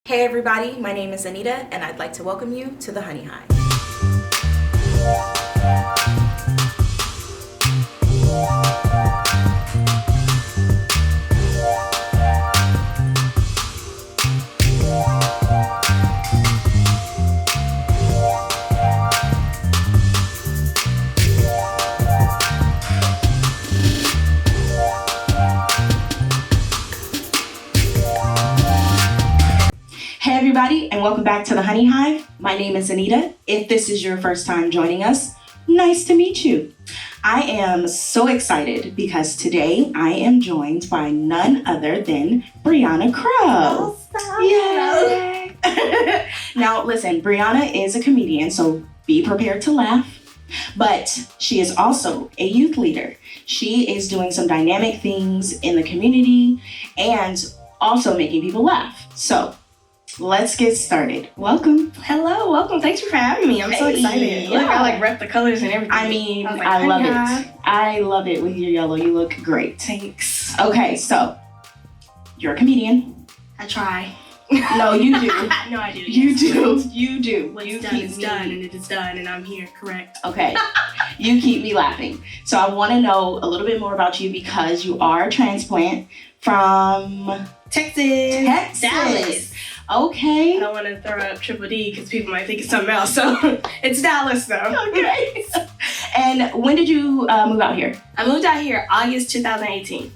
Hey everybody, my name is Anita and I'd like to welcome you to the HoneyHive. Hey everybody, and welcome back to the HoneyHive. My name is Anita. If this is your first time joining us, nice to meet you. I am so excited because today I am joined by none other than Briana Crowe. Yay! Now listen, Briana is a comedian, so be prepared to laugh. But she is also a youth leader. She is doing some dynamic things in the community and also making people laugh. So let's get started. Welcome. Hello, welcome. Thanks for having me. I'm so excited. Yeah. Look, I rep the colors and everything. I mean, I love it. I love it with your yellow. You look great. Thanks. Okay, so you're a comedian. I try. No, you do. No, I do. You do. You do. What's You done keep is me- done, and it is done, and I'm here, correct? Okay. You keep me laughing. So I want to know a little bit more about you because you are a transplant from Texas. Dallas. I Okay. don't want to throw up Triple D because people might think it's something else, so it's Dallas, though. Okay. And when did you move out here? I moved out here August 2018.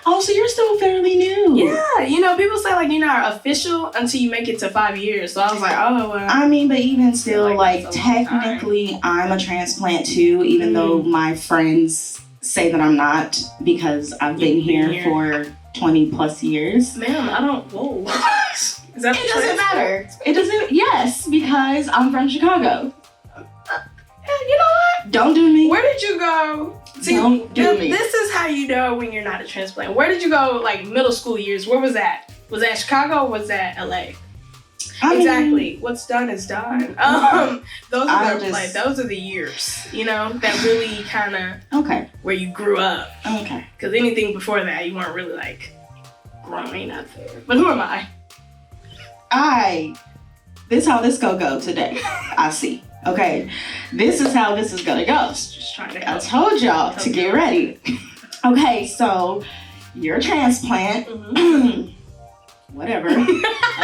Oh, so you're still fairly new. Yeah, you know, people say, like, you're not official until you make it to 5 years, so I was like, oh, well. I mean, but even still, like like that's a long time. technically, I'm a transplant too, even though my friends say that I'm not because I've been here for 20 plus years. Ma'am, I don't, whoa. Is that It doesn't matter. It doesn't, yes, because I'm from Chicago. You know what? Don't do me. Where did you go? Don't do me. This is how you know when you're not a transplant. Where did you go, like, middle school years? Where was that? Was that Chicago or was that LA? I mean, Exactly. What's done is done. Those are the years, you know, that really kind of Okay. where you grew up. Okay. Because anything before that, you weren't really, like, growing up there. But who am I? This how this go today. I see. Okay. This is how this is gonna go. Just trying to I help. told y'all to get ready. Okay, so you're a transplant. Mhm. Whatever.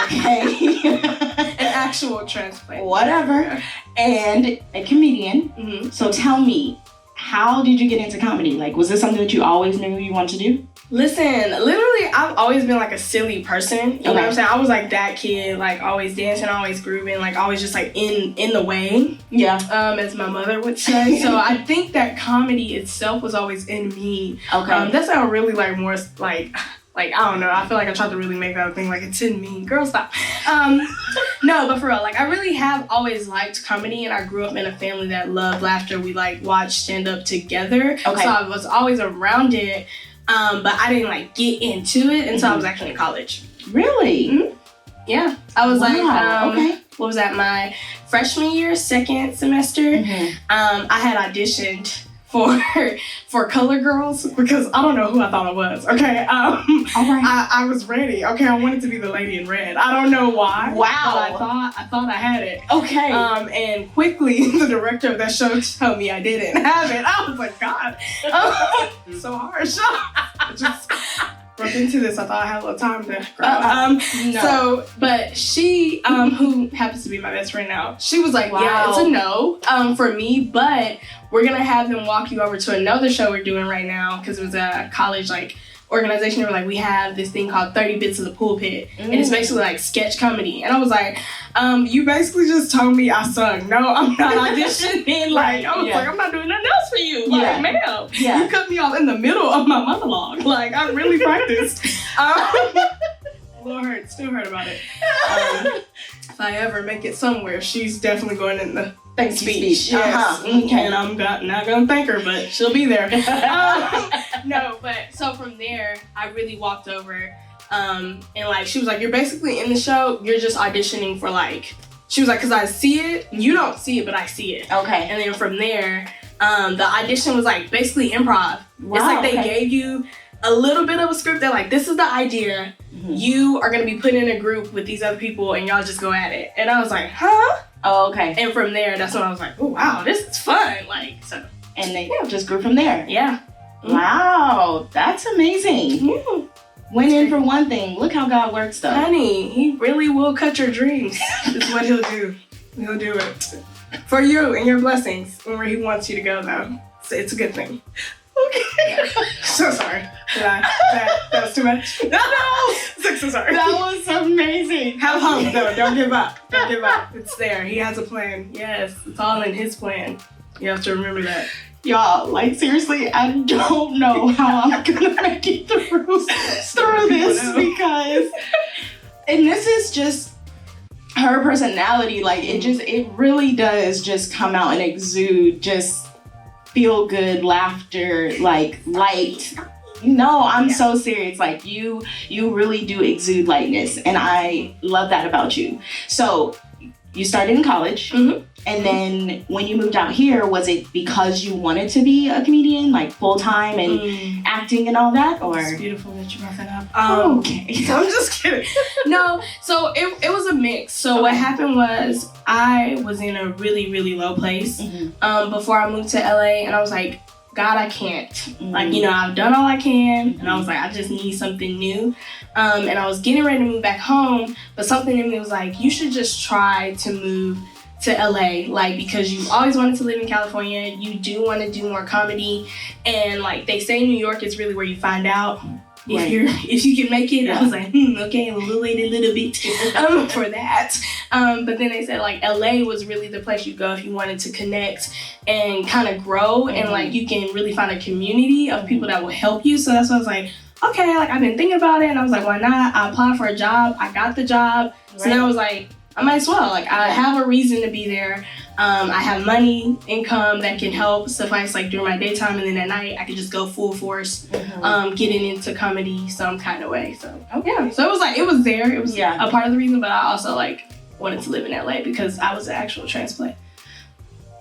Okay. An actual transplant. Whatever. And a comedian. Mhm. So tell me, how did you get into comedy? Like, was this something that you always knew you wanted to do? Listen, literally, I've always been like a silly person. You know what I'm saying? I was like that kid, like always dancing, always grooving, like always just like in the way, Yeah. as my mother would say. So I think that comedy itself was always in me. Okay. That sounds really like more like I don't know. I feel like I tried to really make that a thing. Like, it's in me. Girl, stop. No, but for real, like I really have always liked comedy, and I grew up in a family that loved laughter. We like watched stand up together. Okay. So I was always around it. But I didn't like get into it until I was actually in college. Really? Mhm. Yeah, I was like, okay. what was that? My freshman year, second semester. Mhm. I had auditioned for Color Girls because I don't know who I thought it was. Okay, All right. I was ready. Okay, I wanted to be the lady in red. I don't know why. Wow. But I thought I had it. Okay. And quickly the director of that show told me I didn't have it. I was like, God, so harsh. I just broke into this. I thought I had a little time to grow. No. So, but she, who happens to be my best friend now, she was like, Wow. yeah, it's a no for me, but we're gonna have them walk you over to another show we're doing right now because it was a college like organization. They were like, we have this thing called 30 Bits of the Pulpit, and it's basically like sketch comedy. And I was like, you basically just told me I sung. No, I'm not auditioning. Like, I was like, I'm not doing nothing else for you. Like, Yeah. ma'am, Yeah. you cut me off in the middle of my monologue. Like, I really practiced. Lord, still hurt about it. If I ever make it somewhere, she's definitely going in the thank speech. Yes. Uh-huh. Okay. And I'm not gonna thank her, but she'll be there. No, but so from there, I really walked over, and like she was like, "You're basically in the show. You're just auditioning for like." She was like, "Cause I see it. You don't see it, but I see it." Okay. And then from there, the audition was like basically improv. Wow, It's like they okay. gave you a little bit of a script. They're like, this is the idea. You are going to be put in a group with these other people and y'all just go at it. And I was like, huh? Oh, okay. And from there, that's when I was like, oh, wow, this is fun. Like, so. And they just grew from there. Yeah. Wow, that's amazing. Yeah. Went in for one thing. Look how God works, though. Honey, he really will cut your dreams. Is what he'll do. He'll do it. For you and your blessings and where he wants you to go, though. So it's a good thing. Okay. Yeah. So sorry. That was too much. No. So sorry. That was amazing. Have hope, though. Don't give up. Don't give up. It's there. He has a plan. Yes, it's all in his plan. You have to remember that. Y'all, like, seriously, I don't know how I'm gonna make it through this because, and this is just her personality. Like, it really does just come out and exude just feel good laughter, like light. No, I'm so serious. Like, you really do exude lightness, and I love that about you. So you started in college. And then when you moved out here, was it because you wanted to be a comedian, like full-time and acting and all that? Or it's beautiful that you brought that up. Okay. I'm just kidding. No, so it was a mix. So what happened was I was in a really, really low place before I moved to LA, and I was like, God, I can't. Like, you know, I've done all I can, and I was like, I just need something new. And I was getting ready to move back home, but something in me was like, you should just try to move to LA, like, because you always wanted to live in California, you do want to do more comedy, and like they say New York is really where you find out if you can make it. I was like, okay, we'll wait a little bit for that. But then they said like LA was really the place you go if you wanted to connect and kind of grow, and like you can really find a community of people that will help you. So that's why I was like, okay, like I've been thinking about it, and I was like, why not? I applied for a job, I got the job, so then I was like, I might as well. Like, I have a reason to be there. I have money, income that can help suffice, like, during my daytime. And then at night, I could just go full force, getting into comedy some kind of way. So, yeah. So, it was like, it was there. It was a part of the reason. But I also, like, wanted to live in LA because I was an actual transplant.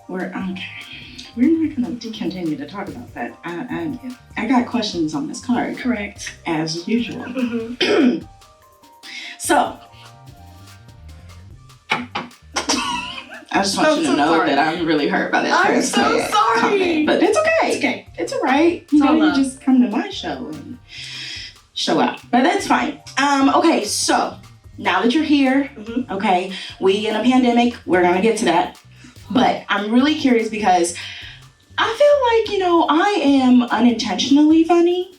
We're not going to continue to talk about that. I got questions on this card. Correct. As usual. So, I just want you to know that I'm really hurt by that. I'm so sorry. Comment. But it's okay. It's okay. It's all right. You know, you just come to my show and show out. But that's fine. Okay, so now that you're here, okay, we in a pandemic, we're going to get to that. But I'm really curious because I feel like, you know, I am unintentionally funny.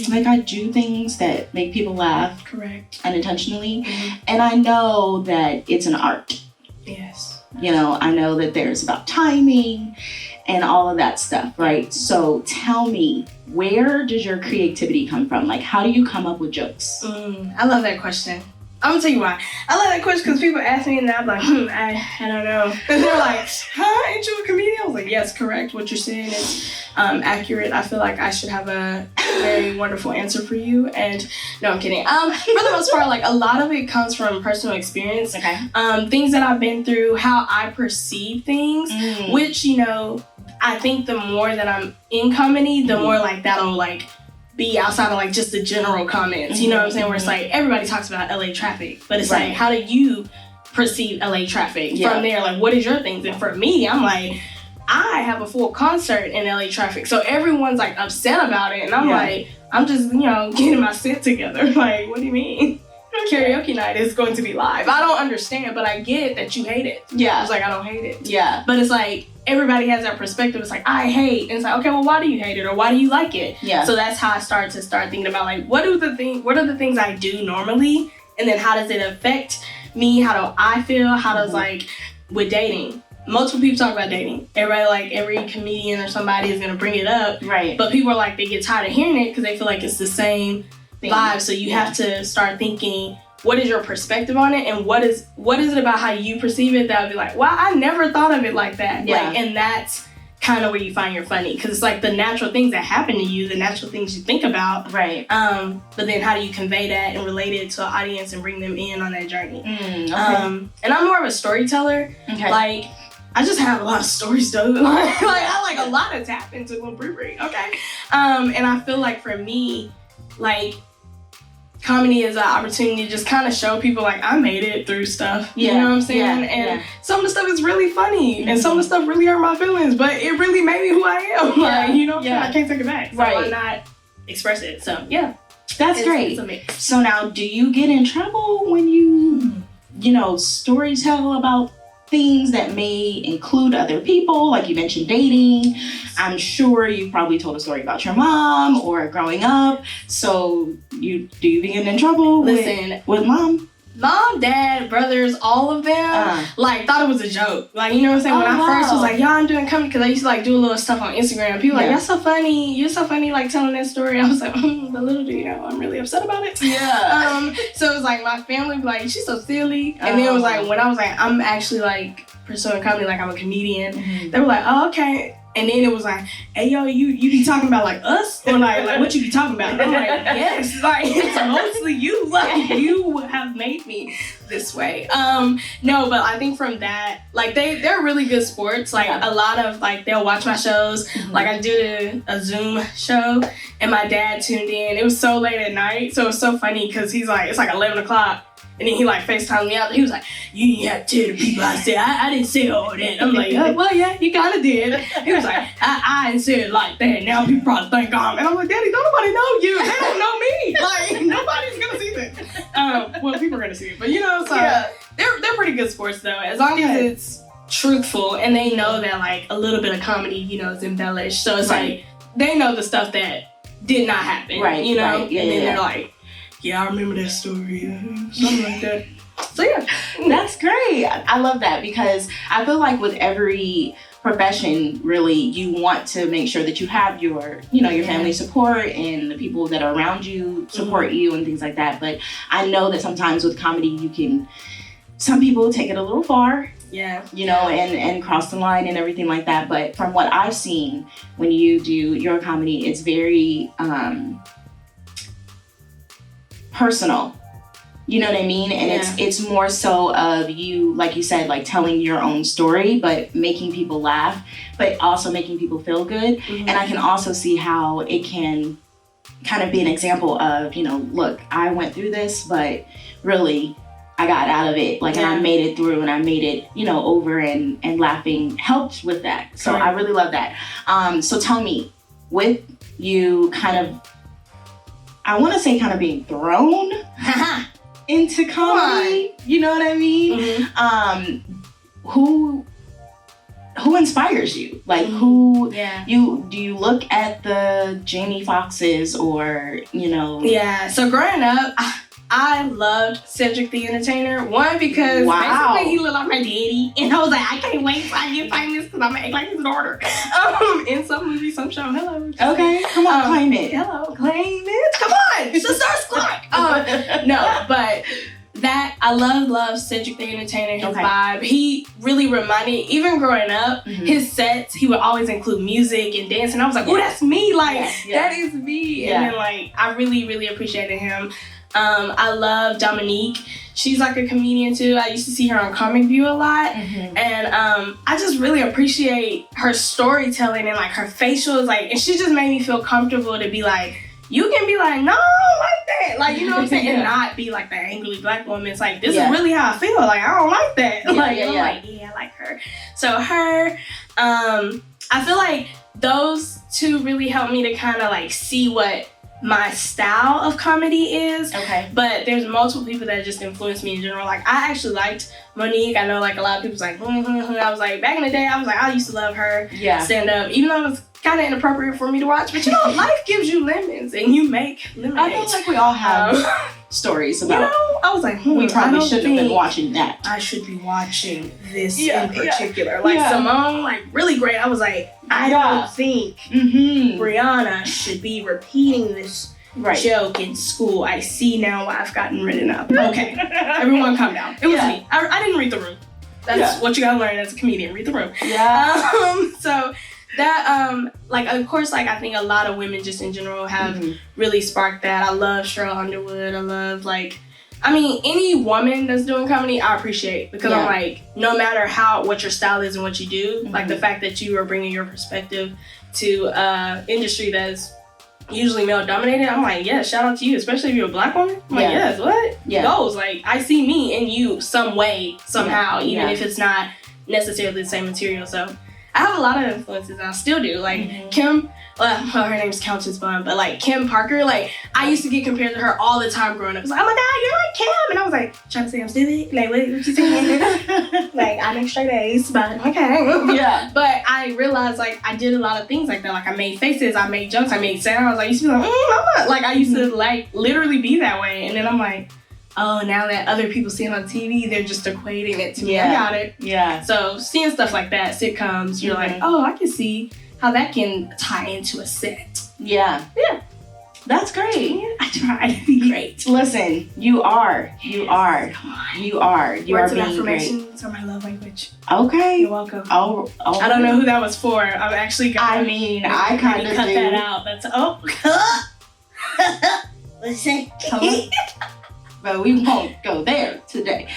Like, I do things that make people laugh. Correct. Unintentionally. And I know that it's an art. Yes. You know, I know that there's about timing and all of that stuff, right? So tell me, where does your creativity come from? Like, how do you come up with jokes? I love that question. I'm gonna tell you why. I love that question because people ask me and I'm like, I don't know. And they're like, huh, ain't you a comedian? I was like, yes, correct. What you're saying is accurate. I feel like I should have a very wonderful answer for you. And no, I'm kidding. For the most part, like a lot of it comes from personal experience. Okay. Things that I've been through, how I perceive things, which, you know, I think the more that I'm in comedy, the more like that'll like be outside of like just the general comments, you know what I'm saying? Where it's like everybody talks about LA traffic, but it's like, how do you perceive LA traffic from there? Like, what is your things? And for me, I'm like, I have a full concert in LA traffic, so everyone's like upset about it, and I'm like, I'm just, you know, getting my shit together. Like, what do you mean? Karaoke night is going to be live. I don't understand, but I get that you hate it. Yeah. It's like, I don't hate it. Yeah. But it's like, everybody has that perspective. It's like, I hate. And it's like, okay, well, why do you hate it? Or why do you like it? Yeah. So that's how I start thinking about like, what are the things I do normally? And then how does it affect me? How do I feel? How does like, with dating, multiple people talk about dating. Everybody, like every comedian or somebody is going to bring it up. Right. But people are like, they get tired of hearing it because they feel like it's the same vibe. So you have to start thinking, what is your perspective on it, and what is it about how you perceive it that would be like, wow, I never thought of it like that. Yeah. Like, and that's kind of where you find your funny, because it's like the natural things that happen to you, the natural things you think about. Right. But then how do you convey that and relate it to an audience and bring them in on that journey? Okay. And I'm more of a storyteller. Okay. Like, I just have a lot of stories though. Like I like a lot to tap into with Brie. Okay. And I feel like for me, like, comedy is an opportunity to just kind of show people, like, I made it through stuff. You know what I'm saying? And some of the stuff is really funny, and some of the stuff really hurt my feelings, but it really made me who I am. Like, you know, I can't take it back. So why not express it? So, That's great. It's a mix. So now, do you get in trouble when you story tell about things that may include other people? Like you mentioned dating. I'm sure you probably told a story about your mom or growing up. So do you get in trouble with mom? Mom, dad, brothers, all of them, like, thought it was a joke. Like, you know what I'm saying? When I first was like, I'm doing comedy, because I used to, like, do a little stuff on Instagram. People were like, that's so funny. You're so funny, like, telling that story. I was like, but little do you know, I'm really upset about it. Yeah. So it was like, my family was like, she's so silly. And then it was like, when I was like, I'm actually, like, pursuing comedy, like, I'm a comedian, they were like, oh, okay. And then it was like, hey, yo, you be talking about, like, us? Or, like what you be talking about? I'm like, yes, like, it's mostly you. Like, you have made me this way. No, but I think from that, like, they're really good sports. Like, a lot of, like, they'll watch my shows. Like, I did a Zoom show, and my dad tuned in. It was so late at night, so it was so funny, because he's like, it's like 11 o'clock. And then he, like, FaceTimed me out. He was like, you didn't have to tell the people I said. I didn't say all that. I'm like, well, yeah, you kind of did. He was like, I didn't say it like that. Now people probably think I'm. And I'm like, Daddy, don't nobody know you. They don't know me. Like, nobody's going to see this. Well, people are going to see it. But, you know, so they're pretty good sports, though. As long as it's truthful and they know that, like, a little bit of comedy, you know, is embellished. So it's like, they know the stuff that did not happen. Right. You know? And then they're like, I remember that story, something like that. So that's great. I love that, because I feel like with every profession, really, you want to make sure that you have your family support and the people that are around you support you and things like that. But I know that sometimes with comedy, some people take it a little far. And cross the line and everything like that. But from what I've seen, when you do your comedy, it's very personal, you know what I mean? And it's more so of you, like you said, like telling your own story, but making people laugh, but also making people feel good. And I can also see how it can kind of be an example of, look, I went through this, but really I got out of it, like, and I made it through, and I made it, over, and laughing helped with that. So I really love that. So tell me, with you kind of, I want to say kind of being thrown into comedy, you know what I mean? Who inspires you? Like, do you look at the Jamie Foxxes or, Yeah, so growing up, I loved Cedric the Entertainer. One, because basically he looked like my daddy. And I was like, I can't wait till I get famous because I'm going to act like his daughter. In some movie, some show. Hello. Okay, come on, claim it. Hello, claim it. Come on. Sister's clock. No, but that, I love Cedric the Entertainer, his vibe. He really reminded, even growing up, his sets, he would always include music and dance. And I was like, oh, that's me. Like, that is me. And then, like, I really, really appreciated him. I love Dominique. She's like a comedian too. I used to see her on Comic View a lot. And I just really appreciate her storytelling and like her facials. Like, and she just made me feel comfortable to be like, you can be like, no, I don't like that. Like, you know what I'm saying? And not be like the angry black woman. It's like, this is really how I feel. Like, I don't like that. I'm like, I like her. So her, I feel like those two really helped me to kind of like see what my style of comedy is. But there's multiple people that just influenced me in general. Like, I actually liked Monique. I know like a lot of people's like, I was like, back in the day, I was like, I used to love her stand up, even though it was kind of inappropriate for me to watch. But life gives you lemons and you make lemonade. I feel like we all have stories about, I was like, we probably should have been watching that. I should be watching this in particular. Like Simone, like really great. I was like, I don't think Briana should be repeating this joke in school. I see now why I've gotten written up. Okay, everyone calm down. It was me. I didn't read the room. That's what you gotta learn as a comedian. Read the room. So that, like, of course, like, I think a lot of women just in general have really sparked that. I love Cheryl Underwood. I love, like, I mean, any woman that's doing comedy, I appreciate, because I'm like, no matter what your style is and what you do, like the fact that you are bringing your perspective to industry that's usually male dominated. I'm like, yeah, shout out to you, especially if you're a black woman. I'm like, yes, what? Yeah. Goals. Like, I see me in you some way, somehow, even if it's not necessarily the same material. So I have a lot of influences, and I still do. Like, Kim, well, her name's Countess Bun, but like Kim Parker, like, I used to get compared to her all the time growing up. It's like, oh my God, you're like Kim. And I was like, trying to say I'm stupid? Like, what you saying? Like, I make straight A's, but okay. Yeah. But I realized, like, I did a lot of things like that. Like, I made faces, I made jokes, I made sounds. I used to be like, mama. Like, I used to, like, literally be that way. And then I'm like, oh, now that other people see it on TV, they're just equating it to me. I got it. Yeah. So seeing stuff like that, sitcoms, you're like, oh, I can see how that can tie into a set. Yeah. Yeah. That's great. I try to be great. Listen, you are. You are. Come on. You are. You Words are of being great. affirmations are my love language. Okay. You're welcome. Oh. I don't know who that was for. I'm actually gonna. I mean, I kind of cut do. that out. That's Listen. But we won't go there today.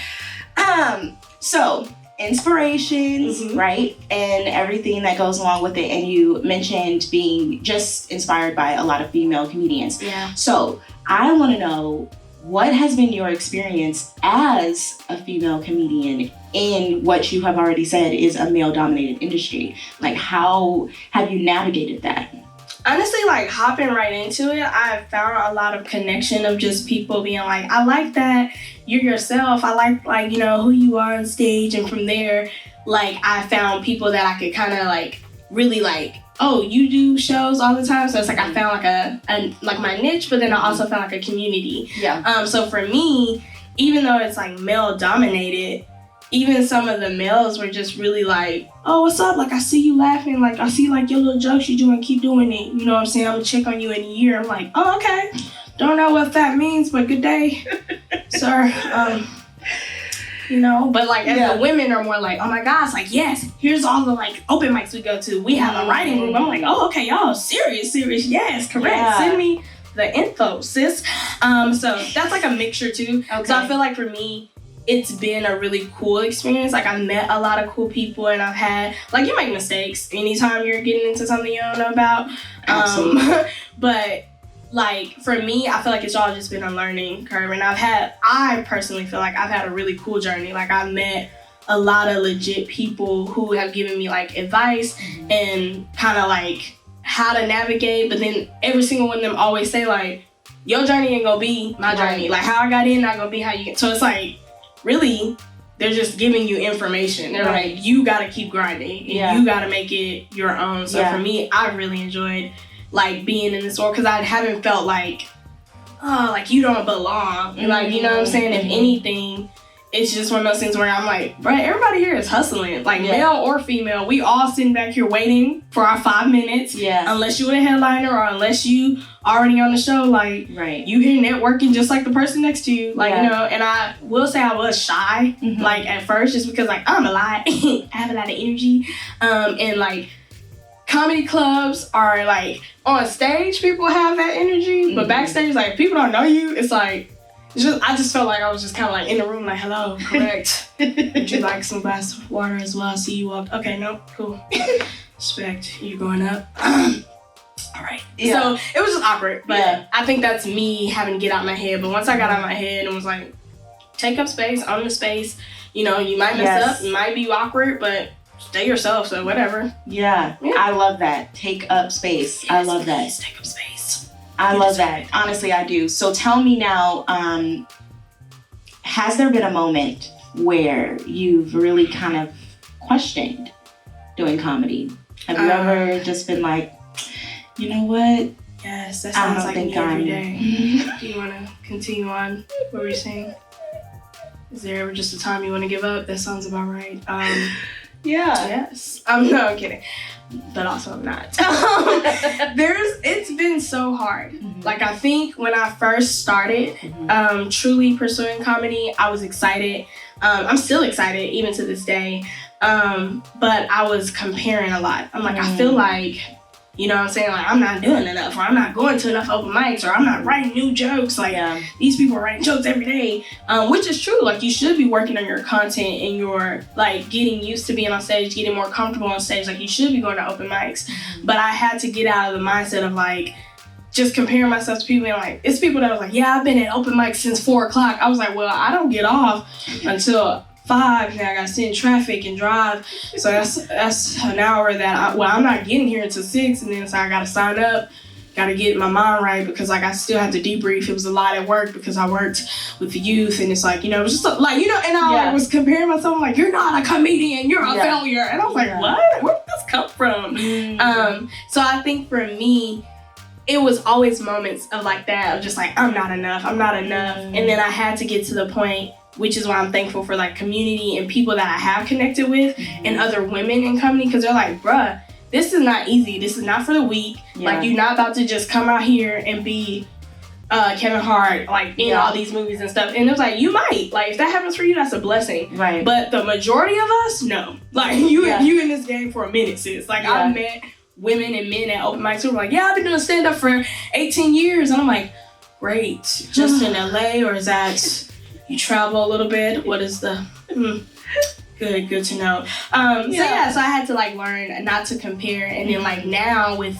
So inspirations, right? And everything that goes along with it. And you mentioned being just inspired by a lot of female comedians. Yeah. So I want to know, what has been your experience as a female comedian in what you have already said is a male-dominated industry? Like, how have you navigated that? Honestly, like, hopping right into it, I've found a lot of connection of just people being like, I like that you're yourself. I like, you know, who you are on stage. And from there, like, I found people that I could kind of, like, really, like, oh, you do shows all the time? So it's like I found, like, a like, my niche, but then I also found, like, a community. Yeah. So for me, even though it's, like, male-dominated, even some of the males were just really like, oh, what's up? Like, I see you laughing. Like, I see, like, your little jokes you're doing. Keep doing it. You know what I'm saying? I'm going to check on you in a year. I'm like, oh, okay. Don't know what that means, but good day, sir. You know, but, like, as the women are more like, oh, my gosh, like, yes, here's all the, like, open mics we go to. We have a writing group. I'm like, oh, okay, y'all, serious. Yes, correct. Yeah. Send me the info, sis. So that's, like, a mixture, too. Okay. So I feel like for me, it's been a really cool experience. Like, I've met a lot of cool people, and I've had, like, you make mistakes anytime you're getting into something you don't know about. But, like, for me, I feel like it's all just been a learning curve. And I personally feel like I've had a really cool journey. Like, I've met a lot of legit people who have given me, like, advice and kind of, like, how to navigate. But then every single one of them always say, like, your journey ain't gonna be my journey. Like, how I got in, not gonna be how you get. So it's like, really, they're just giving you information. They're like, you gotta keep grinding. And you gotta make it your own. So for me, I really enjoyed, like, being in this world, because I haven't felt like, oh, like, you don't belong. And, like, you know what I'm saying? If anything, it's just one of those things where I'm like, bruh, everybody here is hustling. Like, male or female, we all sitting back here waiting for our 5 minutes. Yeah. Unless you're a headliner or unless you already on the show, like, you here networking just like the person next to you. Like, you know, and I will say I was shy, like, at first, just because, like, I'm a lot. I have a lot of energy. And, like, comedy clubs are, like, on stage, people have that energy. But backstage, like, if people don't know you, it's like, I just felt like I was just kind of, like, in the room, like, hello, correct. Would you like some glass of water as well? I see you walk. Okay, no, cool. Respect, you going up. All right. Yeah. So it was just awkward, but I think that's me having to get out of my head. But once I got out of my head and was like, take up space, own the space. You know, you might mess up, you might be awkward, but stay yourself, so whatever. Yeah. I love that. Take up space. Yes, I love that. Take up space. I love that. Honestly, I do. So tell me now, has there been a moment where you've really kind of questioned doing comedy? Have you ever just been like, you know what? Yes, that sounds like me every day. Do you want to continue on what we're saying? Is there ever just a time you want to give up? That sounds about right. Yes. No, I'm kidding. But also I'm not. It's been so hard. Like, I think when I first started truly pursuing comedy, I was excited. I'm still excited even to this day. But I was comparing a lot. I'm like, I feel like, you know what I'm saying? Like, I'm not doing enough, or I'm not going to enough open mics, or I'm not writing new jokes. Like, these people are writing jokes every day, which is true. Like, you should be working on your content and your, like, getting used to being on stage, getting more comfortable on stage. Like, you should be going to open mics. But I had to get out of the mindset of, like, just comparing myself to people and like, it's people that was like, yeah, I've been at open mic since 4 o'clock. I was like, well, I don't get off until 5. Now I gotta sit in traffic and drive. So that's an hour that I'm not getting here until 6, and then so I gotta sign up. Got to get my mind right because like I still have to debrief. It was a lot at work because I worked with the youth, and it's like, you know, it was just like, you know, and I like, was comparing myself like, you're not a comedian, you're a failure, and I was like, what? Where did this come from? So I think for me, it was always moments of like that of just like, I'm not enough, and then I had to get to the point, which is why I'm thankful for like community and people that I have connected with and other women in comedy, because they're like, bruh, this is not easy. This is not for the weak. Like, you're not about to just come out here and be Kevin Hart, like, in all these movies and stuff. And it was like, you might. Like, if that happens for you, that's a blessing. Right. But the majority of us, no. Like, you in this game for a minute, sis. Like, I met women and men at open mics who were like, yeah, I've been doing stand-up for 18 years. And I'm like, great. Just in LA, or is that you travel a little bit? What is the... Good to know. So I had to like learn not to compare, and then like now with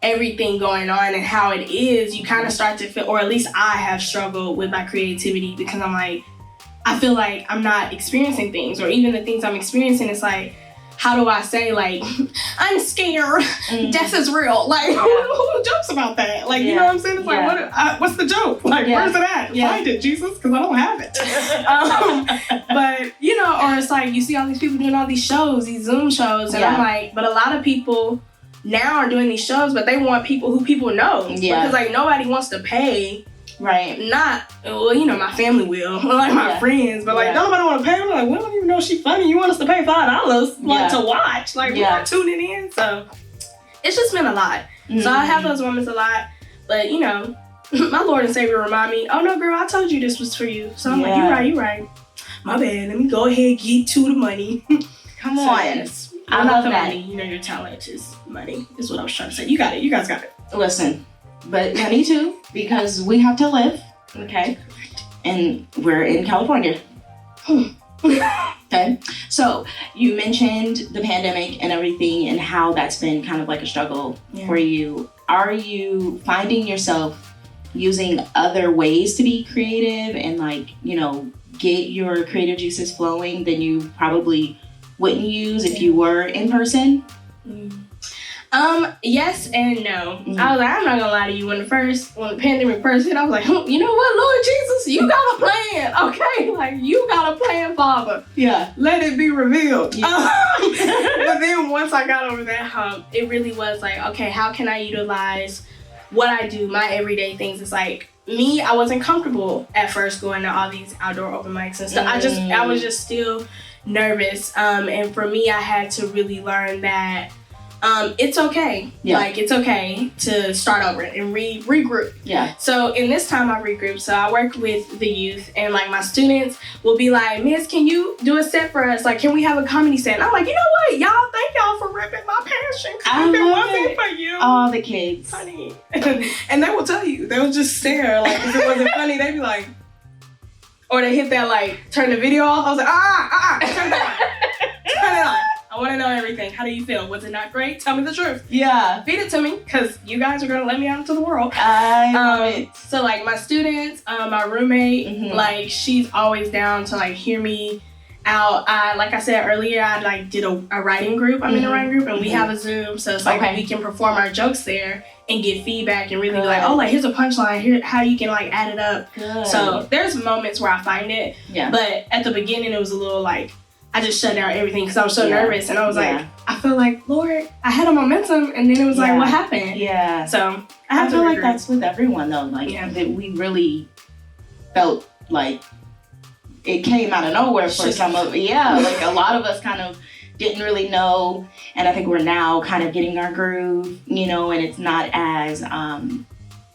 everything going on and how it is, you kind of start to feel, or at least I have struggled with my creativity because I'm like, I feel like I'm not experiencing things, or even the things I'm experiencing, it's like, how do I say like, I'm scared, death is real. Like, who jokes about that? Like, you know what I'm saying? It's like, what's the joke? Like, where's it at? Find it, Jesus, because I don't have it. But, you know, or it's like, you see all these people doing all these shows, these Zoom shows, and I'm like, but a lot of people now are doing these shows, but they want people who people know. Because, like, nobody wants to pay. Right. Not, well, you know, my family will, like my friends, but like, nobody want to pay. I'm like, we don't even know she's funny. You want us to pay $5 like to watch? Like, we're not tuning in. So it's just been a lot. So I have those moments a lot, but you know, my Lord and Savior remind me, oh no, girl, I told you this was for you. So I'm like, you right. My bad. Let me go ahead and get to the money. Come on. Yes. I love that. Money. You know, your talent is money, is what I was trying to say. You got it. You guys got it. Listen. But money too, because we have to live, okay? And we're in California. Okay? So you mentioned the pandemic and everything and how that's been kind of like a struggle for you. Are you finding yourself using other ways to be creative and like, you know, get your creative juices flowing than you probably wouldn't use if you were in person? Yes and no. I was like, I'm not gonna lie to you. When the pandemic first hit, I was like, you know what, Lord Jesus, you got a plan, okay? Like, you got a plan, Father. Yeah. Let it be revealed. Yeah. But then once I got over that hump, it really was like, okay, how can I utilize what I do, my everyday things? It's like, me, I wasn't comfortable at first going to all these outdoor open mics and stuff. I was just still nervous. And for me, I had to really learn that it's okay. Like, it's okay to start over and regroup. Yeah. So in this time I regrouped. So I work with the youth, and like my students will be like, Miss, can you do a set for us? Like, can we have a comedy set? And I'm like, you know what? Y'all, thank y'all for ripping my passion. I love it for you. All the kids. Honey. And they will tell you. They'll just stare. Like, if it wasn't funny, they'd be like, or they hit that like, turn the video off. I was like, turn it on. Turn it on. I want to know everything. How do you feel? Was it not great? Tell me the truth. Yeah. Feed it to me, because you guys are going to let me out into the world. I love it. So, like, my students, my roommate, like, she's always down to, like, hear me out. Like I said earlier, I, like, did a writing group. I'm in a writing group, and we have a Zoom. So, it's like we can perform our jokes there and get feedback and really be like, oh, like, here's a punchline. Here, how you can, like, add it up. Good. So, there's moments where I find it. Yeah. But at the beginning, it was a little, like, I just shut down everything because I was so nervous, and I was like, I feel like, Lord, I had a momentum, and then it was like, what happened? Yeah. So I feel like that's with everyone though. Like that we really felt like it came out of nowhere for some of like a lot of us kind of didn't really know, and I think we're now kind of getting our groove, you know, and it's not as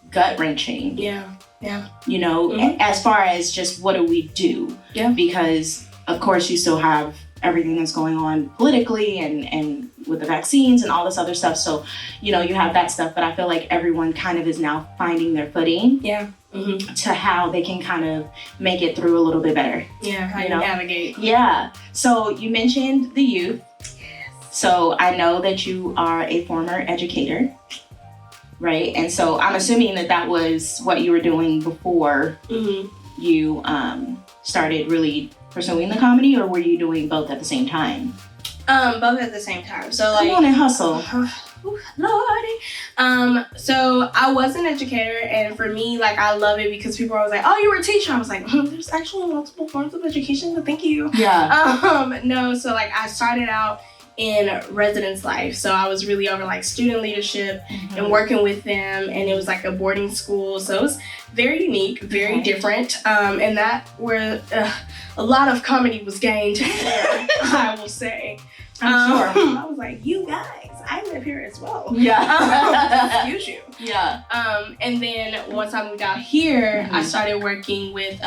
gut wrenching. Yeah. Yeah. You know, as far as just what do we do? Yeah. Because of course, you still have everything that's going on politically and with the vaccines and all this other stuff. So, you know, you have that stuff. But I feel like everyone kind of is now finding their footing to how they can kind of make it through a little bit better. Yeah, how you navigate. Yeah. So you mentioned the youth. Yes. So I know that you are a former educator. right? And so I'm assuming that was what you were doing before you started really pursuing the comedy, or were you doing both at the same time? Both at the same time. So like, come on and hustle. Lordy. So I was an educator, and for me, like, I love it because people are always like, "Oh, you were a teacher." I was like, "There's actually multiple forms of education, but thank you." Yeah. No. So like, I started out in residence life, so I was really over like student leadership and working with them, and it was like a boarding school, so it was very unique, very different, and that where a lot of comedy was gained there, I will say. I'm sure. I was like, you guys, I live here as well. Yeah. Excuse you. Yeah. And then once I moved out here, I started working with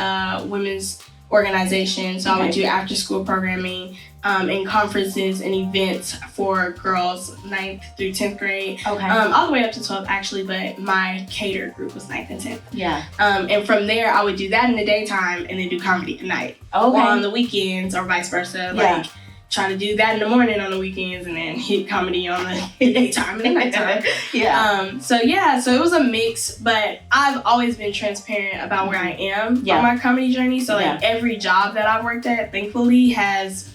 women's organizations. So I would do after school programming and conferences and events for girls 9th through 10th grade. Okay. All the way up to 12th actually, but my cater group was 9th and 10th. Yeah. And from there, I would do that in the daytime and then do comedy at night. Okay. Or on the weekends or vice versa. Like, try to do that in the morning on the weekends and then hit comedy on the daytime and the nighttime. So it was a mix, but I've always been transparent about where I am on my comedy journey. So like every job that I've worked at, thankfully, has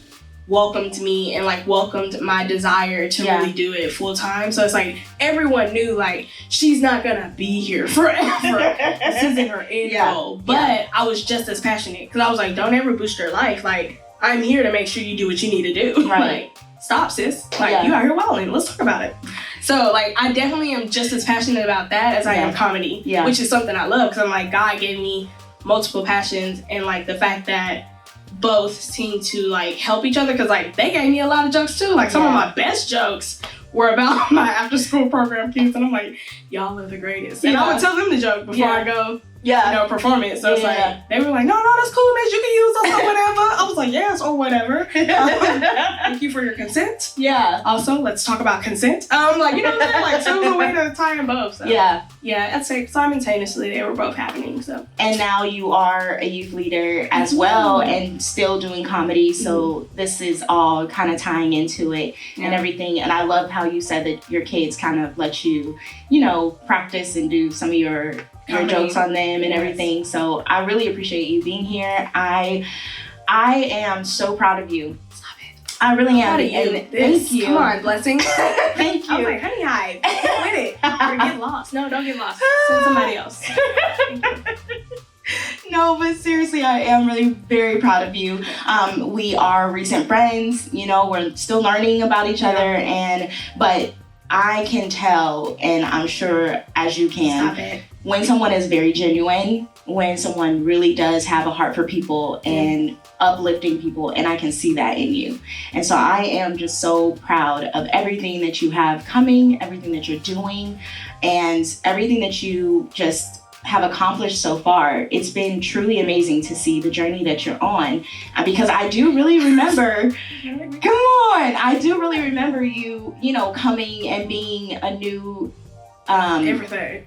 welcomed me and like welcomed my desire to really do it full time. So it's like everyone knew like she's not gonna be here forever. This isn't her end goal. But I was just as passionate because I was like, don't ever boost your life. Like, I'm here to make sure you do what you need to do. Right. Like, stop, sis. Like, you out here wilding. Let's talk about it. So, like, I definitely am just as passionate about that as I am comedy, which is something I love because I'm like, God gave me multiple passions, and like the fact that both seem to like help each other because like they gave me a lot of jokes too. Like some of my best jokes were about my after school program kids, and I'm like, y'all are the greatest. And I would tell them the joke before I go perform it. So it's like, they were like, no, that's cool, miss, you can use us or whatever. I was like, yes, or whatever. Thank you for your consent. Yeah. Also, let's talk about consent. Like, you know what I'm saying? Like, so a way to tie them both. So. Yeah, I'd say simultaneously they were both happening. So. And now you are a youth leader as well and still doing comedy. So this is all kind of tying into it and everything. And I love how you said that your kids kind of let you, practice and do some of your jokes on them and everything. So I really appreciate you being here. I am so proud of you. Stop it. I really am. Thank you. Come on, blessing. Thank you. I'm like, HoneyHive, get with it. Or get lost. No, don't get lost. Send somebody else. No, but seriously, I am really very proud of you. We are recent friends, we're still learning about each other, but I can tell, and I'm sure as you can, when someone is very genuine, when someone really does have a heart for people and uplifting people, and I can see that in you. And so I am just so proud of everything that you have coming, everything that you're doing, and everything that you just have accomplished so far. It's been truly amazing to see the journey that you're on, because I do really remember, I do really remember you, coming and being a new everything.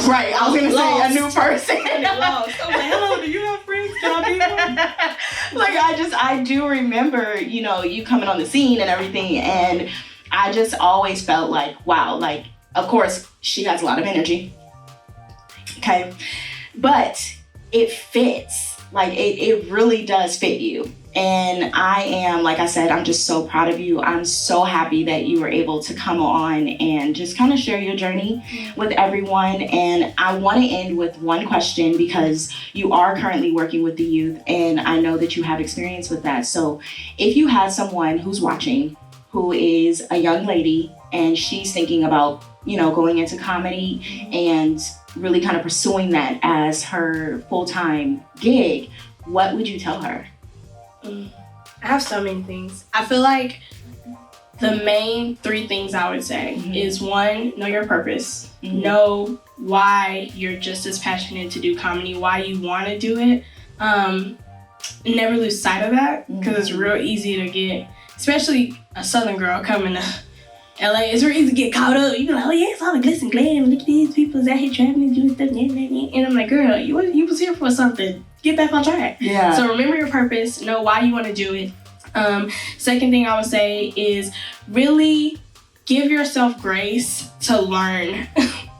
Right, I was gonna say a new person. Lost. I was like, hello, do you have friends? Can I be one? Like, I do remember, you coming on the scene and everything, and I just always felt like, wow, like, of course, she has a lot of energy. Okay, but it fits. Like, it really does fit you. And I am, like I said, I'm just so proud of you. I'm so happy that you were able to come on and just kind of share your journey with everyone. And I want to end with one question, because you are currently working with the youth, and I know that you have experience with that. So if you had someone who's watching who is a young lady and she's thinking about, going into comedy and really kind of pursuing that as her full-time gig, what would you tell her? I have so many things. I feel like the main 3 things I would say is, 1, know your purpose. Know why you're just as passionate to do comedy, why you want to do it. Never lose sight of that, because it's real easy to get, especially a Southern girl coming to LA, it's real easy to get caught up. You be like, oh yeah, it's all the glitz and glam. Look at these people out here traveling, doing stuff. And I'm like, girl, you was here for something. Get back on track. Yeah. So remember your purpose. Know why you want to do it. Second thing I would say is really give yourself grace to learn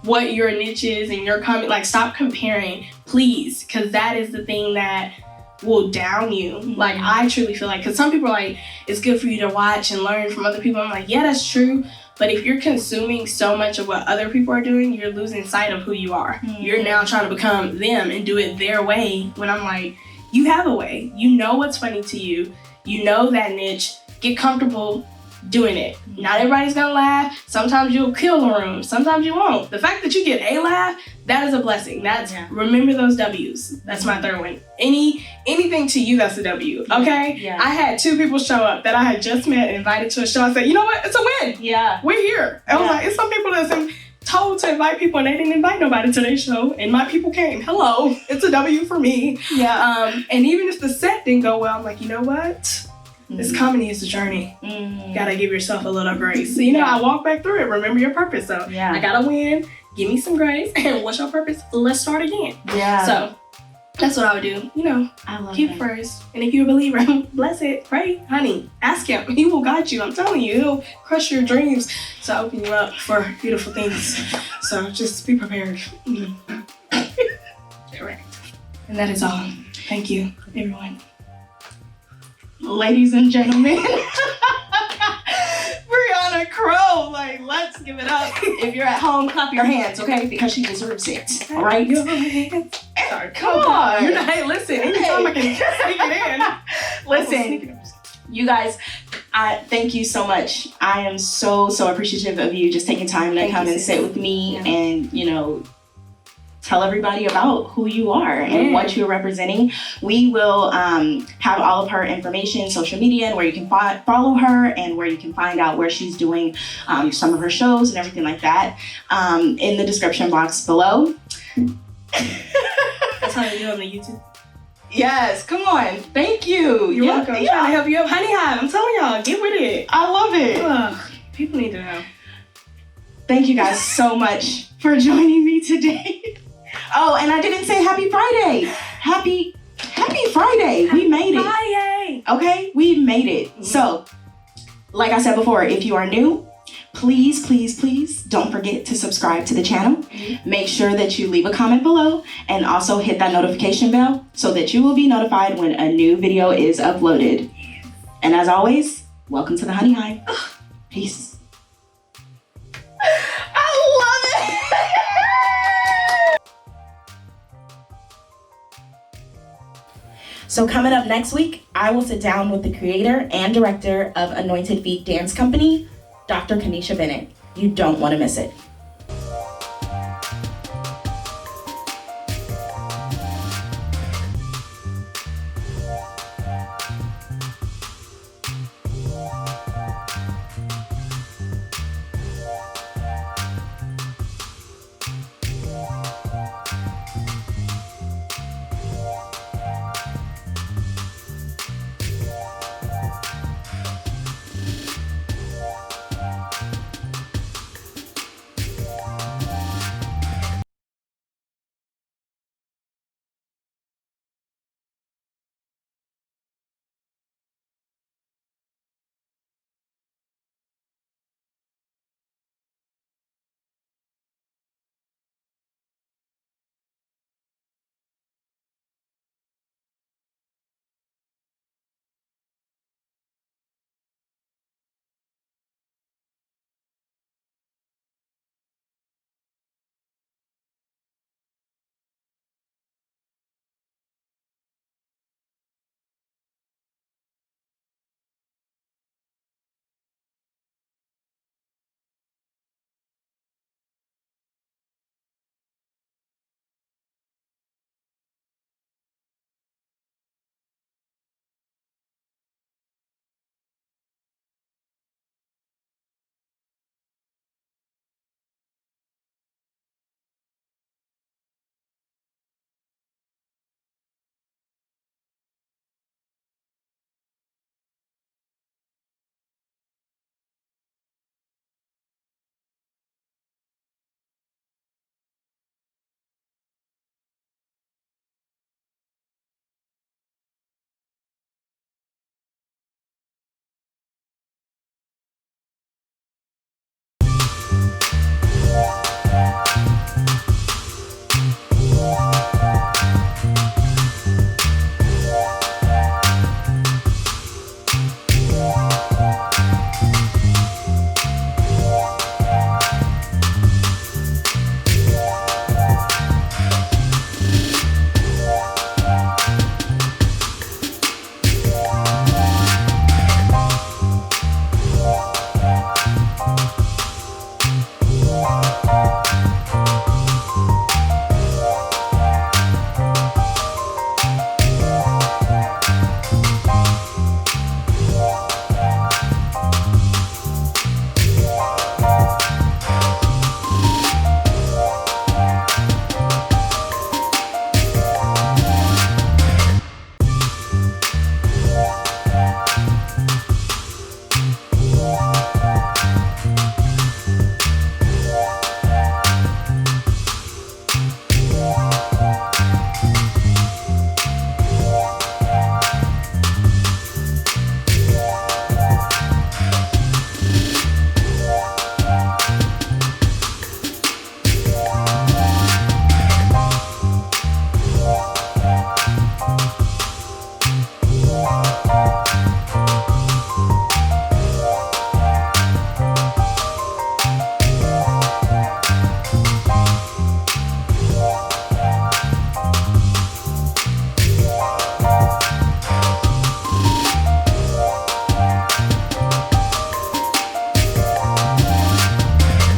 what your niche is and your comment. Like, stop comparing, please, because that is the thing that will down you. Like, I truly feel like, because some people are like, it's good for you to watch and learn from other people. I'm like, yeah, that's true. But if you're consuming so much of what other people are doing, you're losing sight of who you are. You're now trying to become them and do it their way. When I'm like, you have a way. You know what's funny to you. You know that niche. Get comfortable doing it. Not everybody's gonna laugh. Sometimes you'll kill the room. Sometimes you won't. The fact that you get a laugh, that is a blessing. Remember those W's. That's my third one. Anything to you, that's a W. Okay? Yeah. I had 2 people show up that I had just met and invited to a show. I said, you know what? It's a win. Yeah. We're here. I was like, it's some people that's told to invite people and they didn't invite nobody to their show, and my people came. Hello. It's a W for me. Yeah. And even if the set didn't go well, I'm like, you know what? This comedy is a journey. You gotta give yourself a little grace. So, I walk back through it. Remember your purpose. So I gotta win. Give me some grace. And what's your purpose? Let's start again. Yeah. So that's what I would do. I love keep that. first. And if you're a believer, bless it. Pray, honey. Ask him. He will guide you. I'm telling you, he'll crush your dreams to open you up for beautiful things. So just be prepared. Correct. And that is all. Thank you, everyone. Ladies and gentlemen, Briana Crowe, like, let's give it up. If you're at home, clap your hands, okay? Because she deserves it, all right? Sorry. Come on. Hey, listen, anytime I can sneak it in. Listen, you guys, thank you so much. I am so appreciative of you just taking time to come and sit with me and, tell everybody about who you are and what you're representing. We will have all of her information, social media, and where you can follow her and where you can find out where she's doing some of her shows and everything like that in the description box below. That's how you do on the YouTube. Yes, come on. Thank you. You're welcome. I'm trying to help you up. HoneyHive, I'm telling y'all, get with it. I love it. People need to know. Thank you guys so much for joining me today. Oh, and I didn't say happy Friday. Happy Friday. We made it. Friday. Okay, we made it. So, like I said before, if you are new, please don't forget to subscribe to the channel. Make sure that you leave a comment below and also hit that notification bell so that you will be notified when a new video is uploaded. And as always, welcome to the HoneyHive. Peace. I love it. So coming up next week, I will sit down with the creator and director of Anointed Feet Dance Company, Dr. Kanisha Bennett. You don't want to miss it.